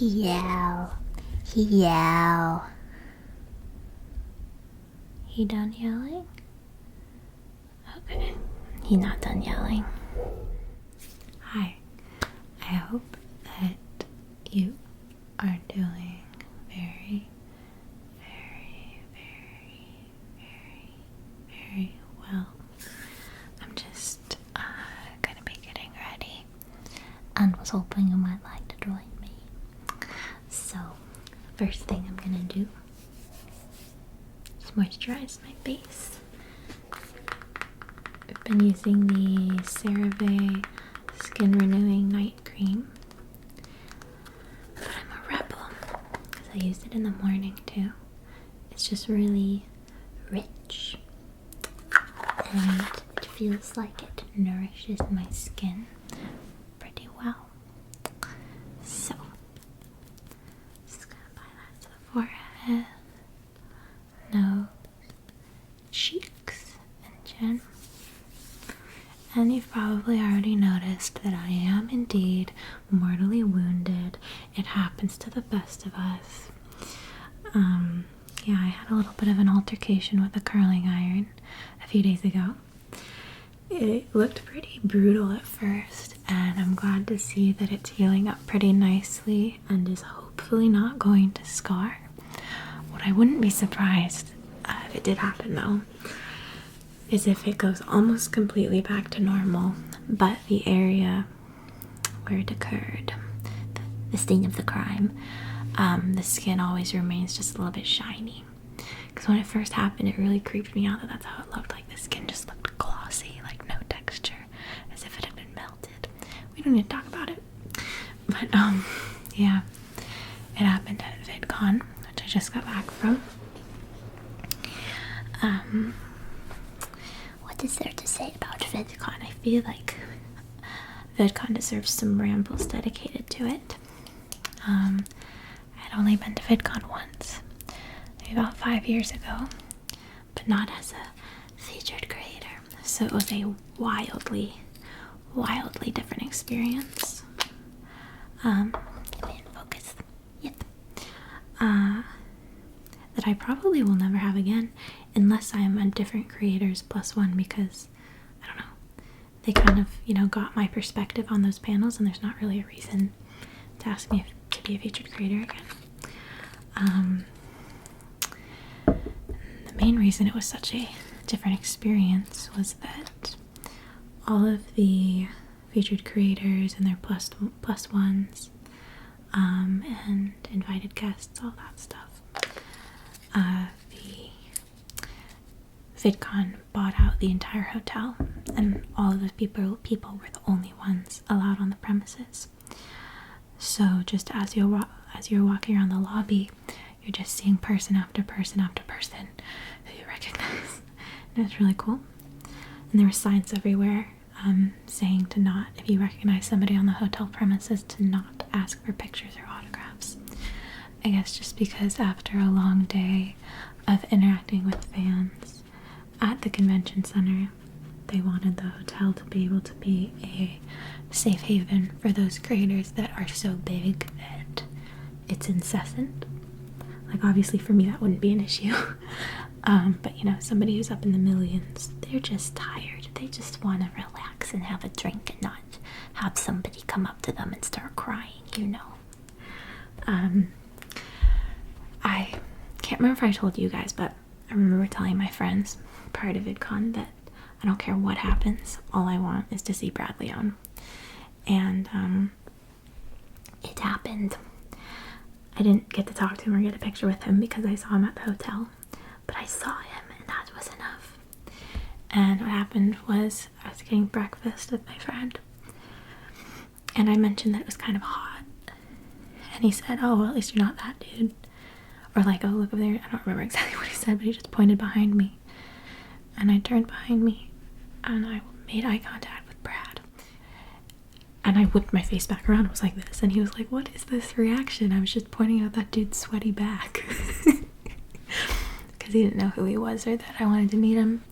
Yell. Yell. He done yelling? Okay. He not done yelling. Hi. I hope that you are doing very, very, very, very, very well. I'm just gonna be getting ready and was hoping you might like to join me. So, first thing I'm gonna do is moisturize my face. I've been using the CeraVe Skin Renewing Night Cream. But I'm a rebel because I used it in the morning too. It's just really rich. And it feels like it nourishes my skin pretty well. So, just gonna apply that to the forehead, nose, cheeks, and chin. And you've probably already noticed that I am indeed mortally wounded. It happens to the best of us. Yeah, I had a little bit of an altercation with a curling iron a few days ago. It looked pretty brutal at first, and I'm glad to see that it's healing up pretty nicely and is hopefully not going to scar. What I wouldn't be surprised if it did happen though is if it goes almost completely back to normal, but the area where it occurred, the scene of the crime, the skin always remains just a little bit shiny. Because when it first happened, it really creeped me out that that's how it looked. Like the skin just looked glossy, like no texture, as if it had been melted. We don't need to talk about it. But yeah, it happened at VidCon, which I just got back from. What is there to say about VidCon? I feel like VidCon deserves some rambles dedicated to it. I'd only been to VidCon once, maybe about 5 years ago, but not as a featured creator. So it was a wildly different experience. Focus. Yep. That I probably will never have again unless I am a different creators plus one, because I don't know, they kind of, got my perspective on those panels, and there's not really a reason to ask me to be a featured creator again. The main reason it was such a different experience was that all of the featured creators and their plus ones, and invited guests, all that stuff, the VidCon bought out the entire hotel, and all of the people were the only ones allowed on the premises. So just as you're walking around the lobby, you're just seeing person after person after person who you recognize. And it's really cool. And there were signs everywhere saying to not, if you recognize somebody on the hotel premises, to not ask for pictures or autographs. I guess just because after a long day of interacting with fans at the convention center, they wanted the hotel to be able to be a safe haven for those creators that are so big that it's incessant. Like, obviously for me that wouldn't be an issue. But somebody who's up in the millions, they're just tired. They just want to relax and have a drink and not have somebody come up to them and start crying, I can't remember if I told you guys, but I remember telling my friends prior to VidCon that I don't care what happens, all I want is to see Brad Leone. And it happened. I didn't get to talk to him or get a picture with him because I saw him at the hotel, but I saw him, and that was enough. And what happened was I was getting breakfast with my friend, and I mentioned that it was kind of hot, and he said, "Oh, well, at least you're not that dude," or like, "Oh, look over there." I don't remember exactly what he said, but he just pointed behind me, and I turned behind me and I made eye contact with Brad, and I whipped my face back around. It was like this, and he was like, "What is this reaction?" I was just pointing out that dude's sweaty back because he didn't know who he was or that I wanted to meet him.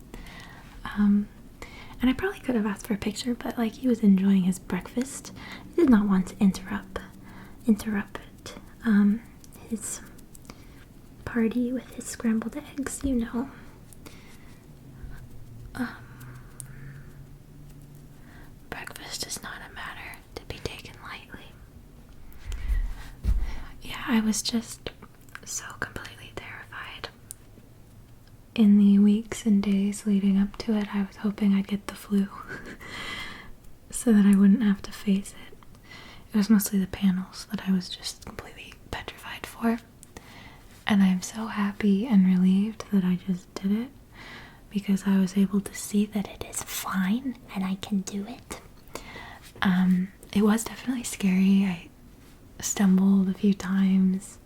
And I probably could have asked for a picture, but like, he was enjoying his breakfast. I did not want to interrupt his party with his scrambled eggs, you know. Breakfast is not a matter to be taken lightly. Yeah, I was just so completely terrified. In the weeks and days leading up to it, I was hoping I'd get the flu so that I wouldn't have to face it. It was mostly the panels that I was just completely petrified for. And I'm so happy and relieved that I just did it, because I was able to see that it is fine and I can do it. It was definitely scary. I stumbled a few times.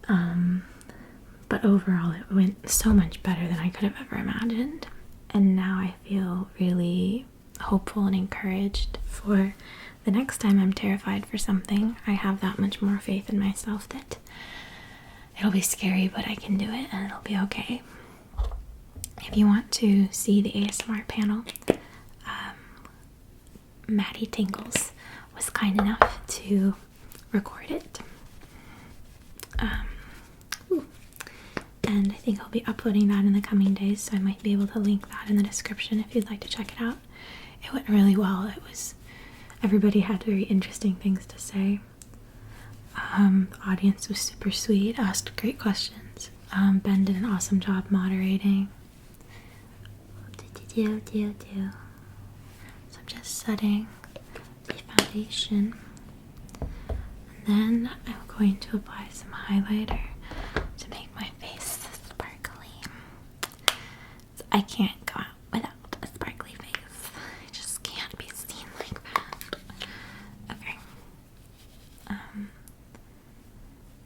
But overall it went so much better than I could have ever imagined. And now I feel really hopeful and encouraged for the next time I'm terrified for something. I have that much more faith in myself that it'll be scary, but I can do it and it'll be okay. If you want to see the ASMR panel, Maddie Tingles was kind enough to record it. And I think I'll be uploading that in the coming days, so I might be able to link that in the description if you'd like to check it out. It went really well. Everybody had very interesting things to say. The audience was super sweet, asked great questions. Ben did an awesome job moderating. So I'm just setting the foundation. And then I'm going to apply some highlighter to make my face sparkly. So I can't go out without a sparkly face. I just can't be seen like that. Okay.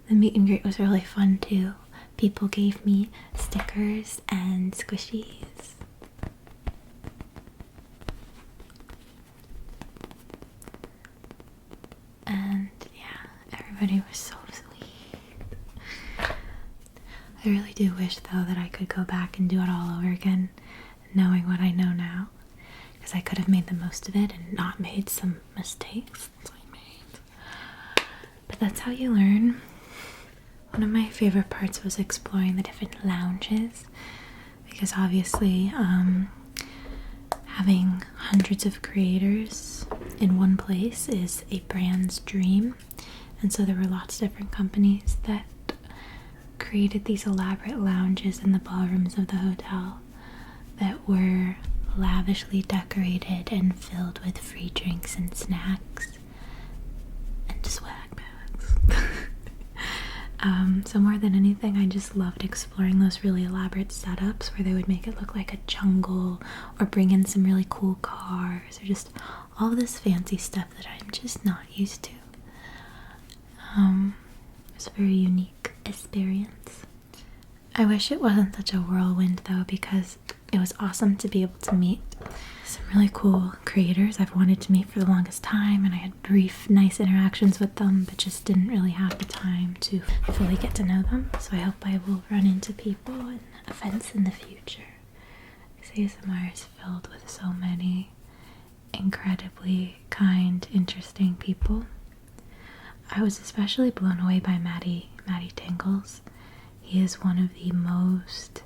The meet and greet was really fun too. People gave me stickers and squishies. And yeah, everybody was so sweet. I really do wish though that I could go back and do it all over again, knowing what I know now, because I could have made the most of it and not made some mistakes that I made. But that's how you learn. One of my favorite parts was exploring the different lounges, because obviously having hundreds of creators in one place is a brand's dream, and so there were lots of different companies that created these elaborate lounges in the ballrooms of the hotel that were lavishly decorated and filled with free drinks and snacks and swag bags. So more than anything, I just loved exploring those really elaborate setups where they would make it look like a jungle or bring in some really cool cars or just all this fancy stuff that I'm just not used to. It was a very unique experience. I wish it wasn't such a whirlwind though, because it was awesome to be able to meet some really cool creators I've wanted to meet for the longest time, and I had brief, nice interactions with them, but just didn't really have the time to fully get to know them. So I hope I will run into people and events in the future. ASMR is filled with so many incredibly kind, interesting people. I was especially blown away by Maddie Tingles. He is one of the most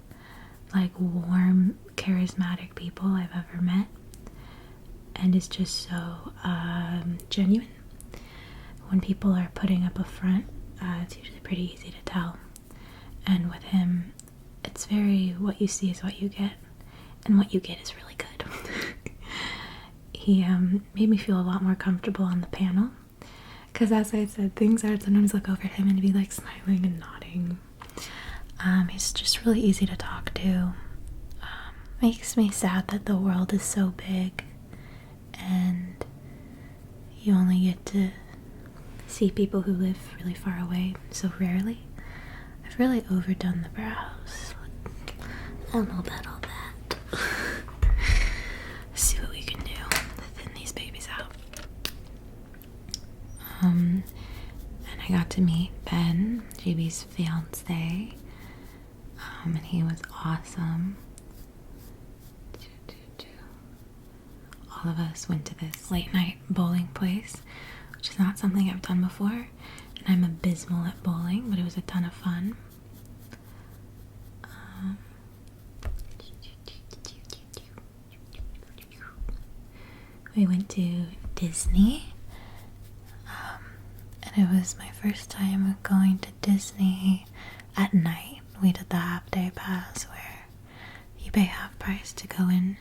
warm, charismatic people I've ever met, and is just so genuine. When people are putting up a front, it's usually pretty easy to tell, and with him it's very what you see is what you get, and what you get is really good. He made me feel a lot more comfortable on the panel, because as I said, things I would sometimes look over at him and be like smiling and nodding. He's just really easy to talk to. Makes me sad that the world is so big and you only get to see people who live really far away so rarely. I've really overdone the brows. I don't know about all that. Let's see what we can do to thin these babies out. And I got to meet Ben, JB's fiance. And he was awesome. All of us went to this late night bowling place which is not something I've done before, and I'm abysmal at bowling, but it was a ton of fun. We went to Disney, and it was my first time going to Disney at night. We did the half-day pass where you pay half price to go in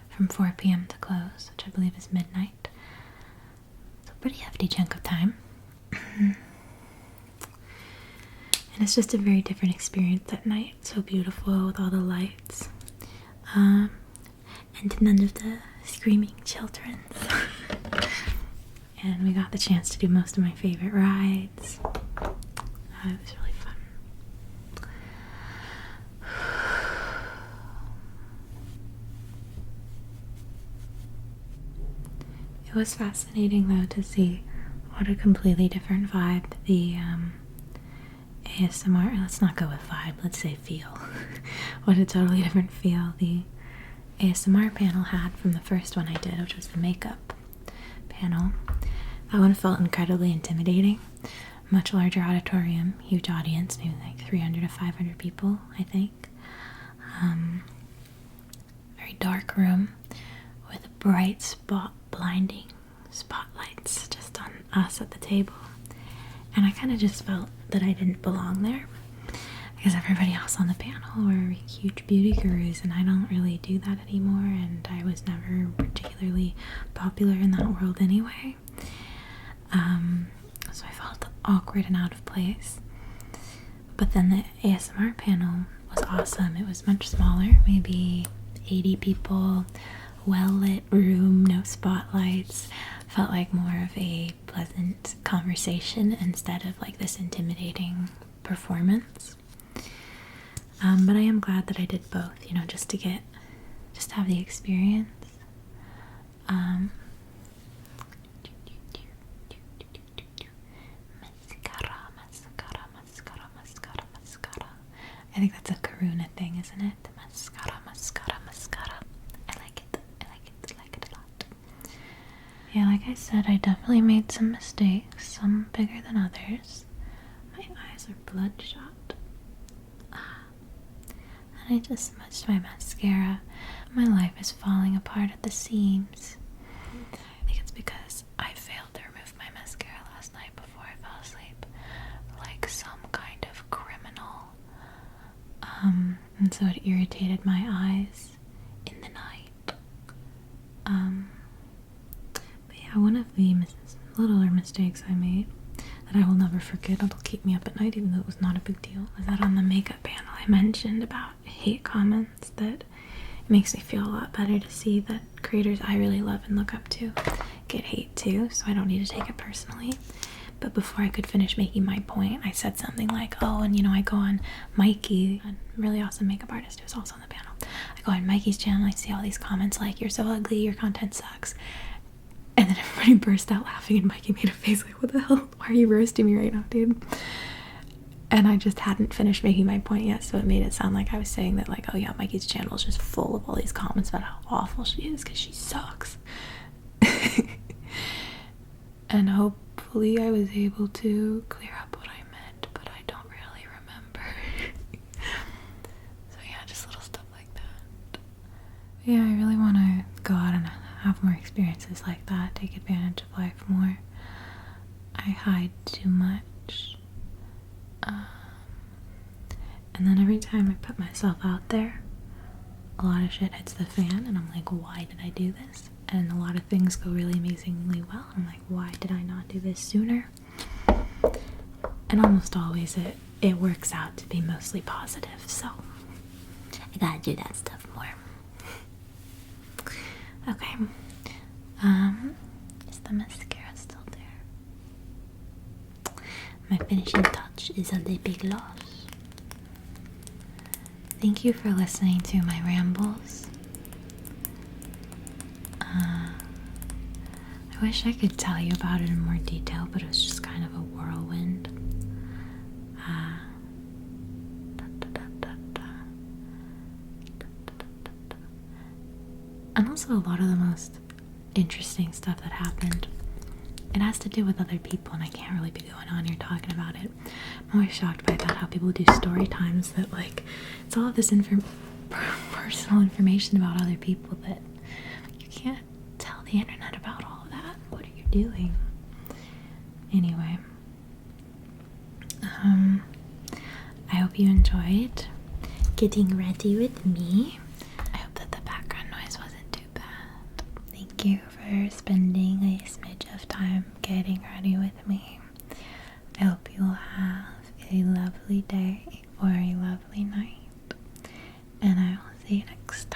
from 4 p.m. to close, which I believe is midnight. It's a pretty hefty chunk of time. And it's just a very different experience at night. So beautiful with all the lights. And none of the screaming children. And we got the chance to do most of my favorite rides. It was really fun. It was fascinating though to see what a completely different vibe the ASMR, let's not go with vibe, let's say feel. What a totally different feel the ASMR panel had from the first one I did, which was the makeup panel. That one felt incredibly intimidating. Much larger auditorium, huge audience, maybe like 300 to 500 people, I think. Very dark room with bright blinding spotlights just on us at the table. And I kind of just felt that I didn't belong there because everybody else on the panel were huge beauty gurus, and I don't really do that anymore, and I was never particularly popular in that world anyway. So I felt awkward and out of place. But then the ASMR panel was awesome. It was much smaller, maybe 80 people, well-lit room, no spotlights. Felt like more of a pleasant conversation instead of like this intimidating performance. But I am glad that I did both, you know, just to have the experience. Mascara. I think that's a Karuna thing, isn't it? Mascara. I like it a lot. Yeah, like I said, I definitely made some mistakes, some bigger than others. My eyes are bloodshot. And I just smudged my mascara. My life is falling apart at the seams. I think it's because I failed to remove my mascara last night before I fell asleep. Like some kind of criminal. And so it irritated my eyes in the night. But yeah, one of the littler mistakes I made that I will never forget, it'll keep me up at night even though it was not a big deal, was that on the makeup panel I mentioned about hate comments, that it makes me feel a lot better to see that creators I really love and look up to get hate too, so I don't need to take it personally. But before I could finish making my point, I said something like, oh, and you know, I go on Mikey, a really awesome makeup artist who was also on the panel. I go on Mikey's channel, I see all these comments like, you're so ugly, your content sucks. And then everybody burst out laughing, and Mikey made a face like, what the hell? Why are you roasting me right now, dude? And I just hadn't finished making my point yet, so it made it sound like I was saying that, like, oh yeah, Mikey's channel is just full of all these comments about how awful she is because she sucks. And hopefully I was able to clear up what I meant, but I don't really remember. So yeah, just little stuff like that. But yeah, I really want to go out and have more experiences like that, take advantage of life more. I hide too much. And then every time I put myself out there, a lot of shit hits the fan, and I'm like, why did I do this? And a lot of things go really amazingly well. I'm like, why did I not do this sooner? And almost always it works out to be mostly positive, so I gotta do that stuff more. Okay. Is the mascara still there? My finishing touch is a lip gloss. Thank you for listening to my rambles. I wish I could tell you about it in more detail, but it was just kind of a whirlwind. And also a lot of the most interesting stuff that happened it has to do with other people, and I can't really be going on here talking about it. I'm always shocked by that, how people do story times that, like, it's all of this personal information about other people that you can't tell the internet about all of that. What are you doing? Anyway, I hope you enjoyed getting ready with me. I hope that the background noise wasn't too bad. Thank you for spending a smidge of time getting ready with me. I hope you'll have a lovely day or a lovely night, and I will see you next